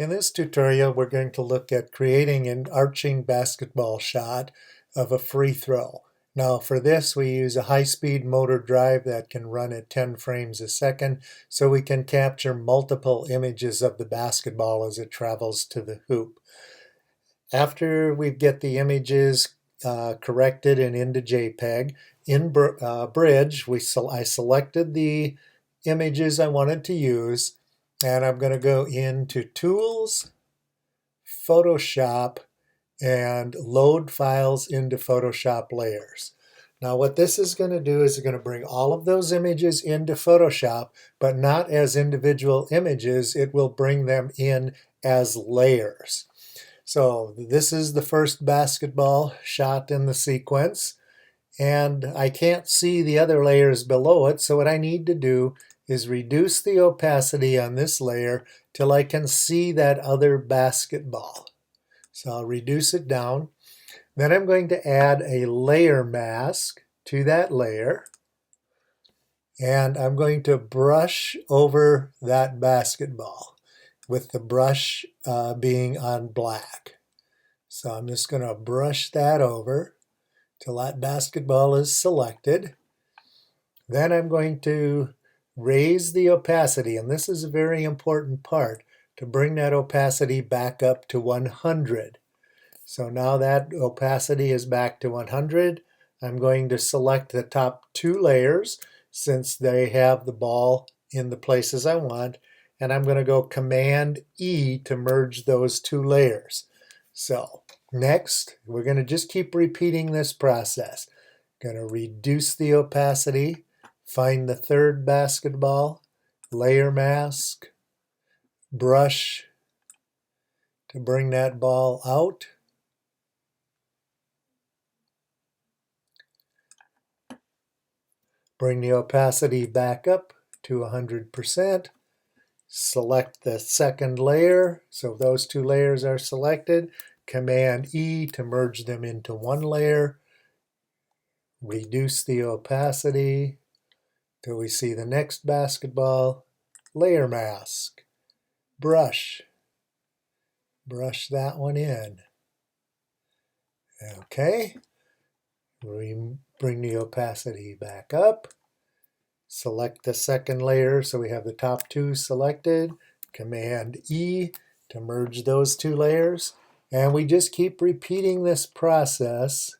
In this tutorial, we're going to look at creating an arching basketball shot of a free throw. Now for this, we use a high-speed motor drive that can run at 10 frames a second, so we can capture multiple images of the basketball as it travels to the hoop. After we get the images corrected and into JPEG, in Bridge, I selected the images I wanted to use, and I'm going to go into Tools, Photoshop, and load files into Photoshop layers. Now what this is going to do is it's going to bring all of those images into Photoshop, but not as individual images. It will bring them in as layers. So this is the first basketball shot in the sequence, and I can't see the other layers below it, so what I need to do is reduce the opacity on this layer till I can see that other basketball. So I'll reduce it down. Then I'm going to add a layer mask to that layer, and I'm going to brush over that basketball with the brush being on black. So I'm just going to brush that over till that basketball is selected. Then I'm going to raise the opacity, and this is a very important part, to bring that opacity back up to 100. So now that opacity is back to 100. I'm going to select the top two layers since they have the ball in the places I want, and I'm going to go Command E to merge those two layers. So next, we're going to just keep repeating this process. Going to reduce the opacity, find the third basketball, layer mask, brush to bring that ball out. Bring the opacity back up to 100%. Select the second layer. So those two layers are selected. Command E to merge them into one layer. Reduce the opacity till we see the next basketball. Layer mask. Brush. Brush that one in. Okay. Bring the opacity back up. Select the second layer so we have the top two selected. Command E to merge those two layers. And we just keep repeating this process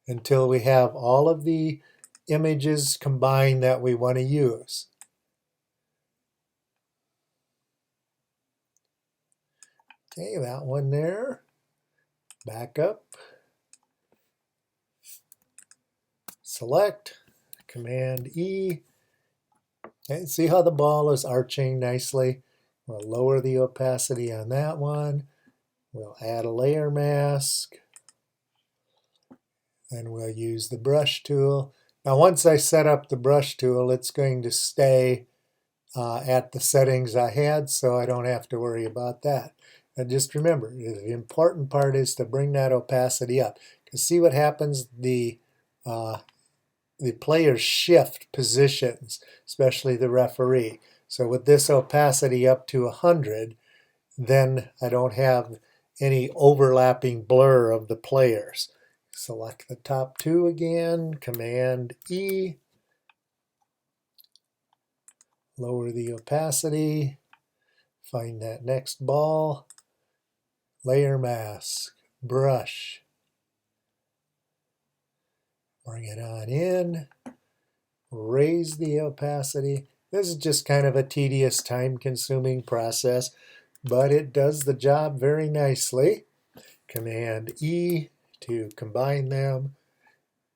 until we have all of the images combined that we want to use. Okay, that one there. Back up. Select. Command E. And see how the ball is arching nicely? We'll lower the opacity on that one. We'll add a layer mask. And we'll use the brush tool. Now once I set up the brush tool, it's going to stay at the settings I had, so I don't have to worry about that. And just remember, the important part is to bring that opacity up. Because see what happens, the players shift positions, especially the referee. So with this opacity up to 100, then I don't have any overlapping blur of the players. Select the top two again, Command E, lower the opacity, find that next ball, layer mask, brush, bring it on in, raise the opacity. This is just kind of a tedious, time-consuming process, but it does the job very nicely. Command E to combine them.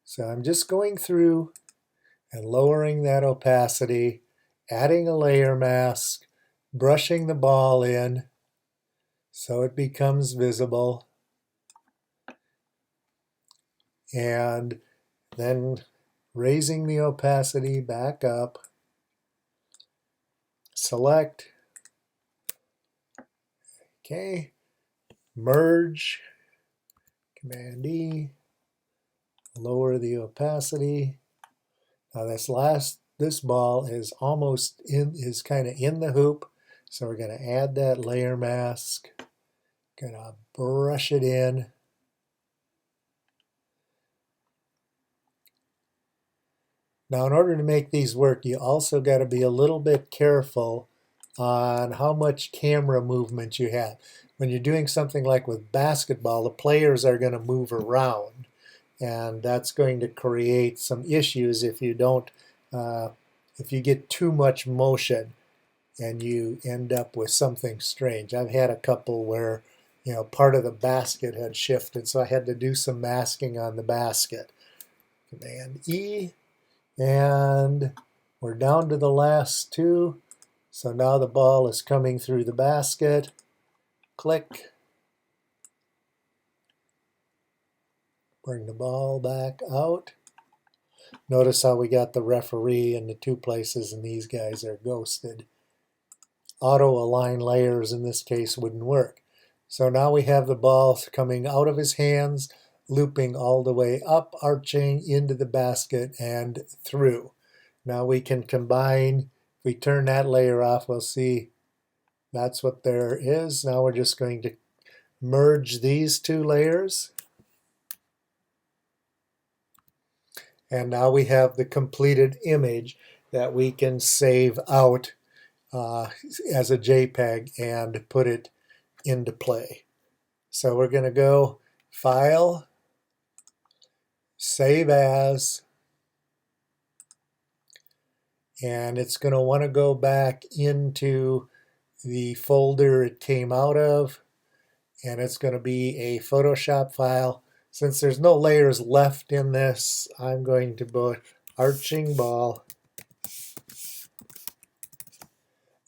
So I'm just going through and lowering that opacity, adding a layer mask, brushing the ball in so it becomes visible, and then raising the opacity back up. Select. Okay. Merge. Command E. Lower the opacity. Now this ball is almost kind of in the hoop. So we're going to add that layer mask, going to brush it in. Now, in order to make these work, you also got to be a little bit careful on how much camera movement you have. When you're doing something like with basketball, the players are going to move around, and that's going to create some issues if you don't, if you get too much motion and you end up with something strange. I've had a couple where, part of the basket had shifted, so I had to do some masking on the basket. Command E. And we're down to the last two. So now the ball is coming through the basket. Click. Bring the ball back out. Notice how we got the referee in the two places, and these guys are ghosted. Auto align layers in this case wouldn't work. So now we have the ball coming out of his hands, looping all the way up, arching into the basket and through. Now we can combine. If we turn that layer off, we'll see that's what there is. Now we're just going to merge these two layers. And now we have the completed image that we can save out as a JPEG and put it into play. So we're going to go File, Save As, and it's going to want to go back into the folder it came out of, and it's going to be a Photoshop file. Since there's no layers left in this, I'm going to put arching ball,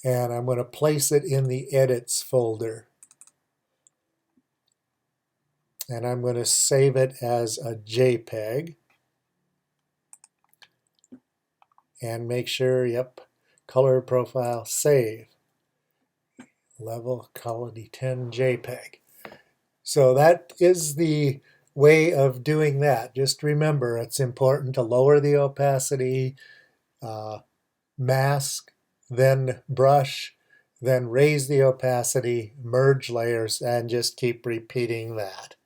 and I'm going to place it in the edits folder. And I'm going to save it as a JPEG. And make sure, yep, color profile, save. Level quality 10 JPEG. So that is the way of doing that. Just remember, it's important to lower the opacity, mask, then brush, then raise the opacity, merge layers, and just keep repeating that.